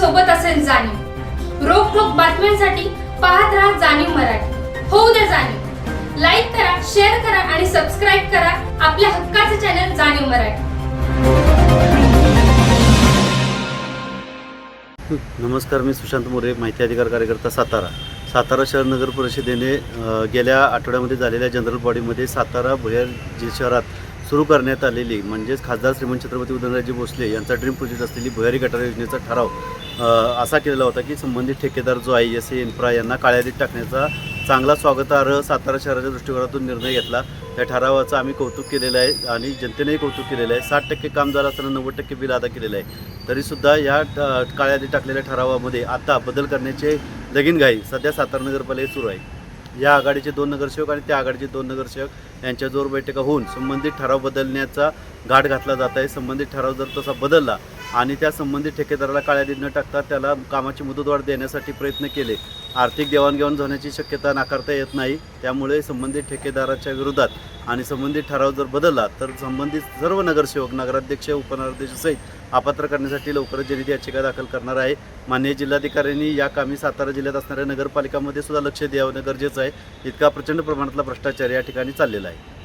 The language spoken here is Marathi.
सोबत असेल जाणीव। रोखोक बातम्यांसाठी पाहत राहा जाणीव मराठी। होऊ द्या जाणीव। लाईक करा, शेअर करा आणि सबस्क्राईब करा आपल्या हक्काचे चॅनल जाणीव मराठी। नमस्कार, मी सुशांत मोरे, माहिती अधिकार कार्यकर्ता, सातारा शहर नगर परिषदेने गेल्या आठवड्यामध्ये झालेल्या जनरल बॉडीमध्ये सातारा भुयार शहरात सुरू करण्यात आलेली म्हणजेच खासदार श्रीमंत छत्रपती उदयनराजे भोसले यांचा ड्रीम प्रोजेक्ट असलेली भुयारी गटार योजनेचा ठराव असा केलेला होता की संबंधित ठेकेदार जो आहे SA इन्फ्रा यांना काळ्या यादीत टाकण्याचा चांगला स्वागतार्ह सातारा शहराच्या दृष्टिकोनातून निर्णय घेतला। त्या ठरावाचं आम्ही कौतुक केलेलं आहे आणि जनतेनेही कौतुक केलेलं आहे। 60% काम झालं असताना 90% बिल अदा केलेलं आहे। तरीसुद्धा या काळ्या यादीत टाकलेल्या ठरावामध्ये आता बदल करण्याचे लगीनघाई सध्या सातारा नगरपालिकेत सुरू आहे। या आघाडीचे 2 नगरसेवक आणि त्या आघाडीचे 2 नगरसेवक यांच्या जोर बैठका होऊन संबंधित ठराव बदलण्याचा घाट घातला जात आहे। संबंधित ठराव जर तसा बदलला आणि त्या संबंधित ठेकेदाराला काळ्या यादीत न टाकता त्याला कामाची मुदतवाढ देण्यासाठी प्रयत्न केले, आर्थिक देवाणघेवाण होण्याची शक्यता नाकारता येत नाही। त्यामुळे संबंधित ठेकेदाराच्या विरोधात आणि संबंधित ठराव जर बदलला तर संबंधित सर्व नगरसेवक, नगराध्यक्ष, उपनगराध्यक्षसहित अपात्र करण्यासाठी लवकरच जनहित याचिका दाखल करणार आहे। माननीय जिल्हाधिकाऱ्यांनी या कामी सातारा जिल्ह्यात असणाऱ्या नगरपालिकांमध्ये सुद्धा लक्ष द्यावं गरजेचं आहे। इतका प्रचंड प्रमाणातला भ्रष्टाचार या ठिकाणी चाललेला आहे।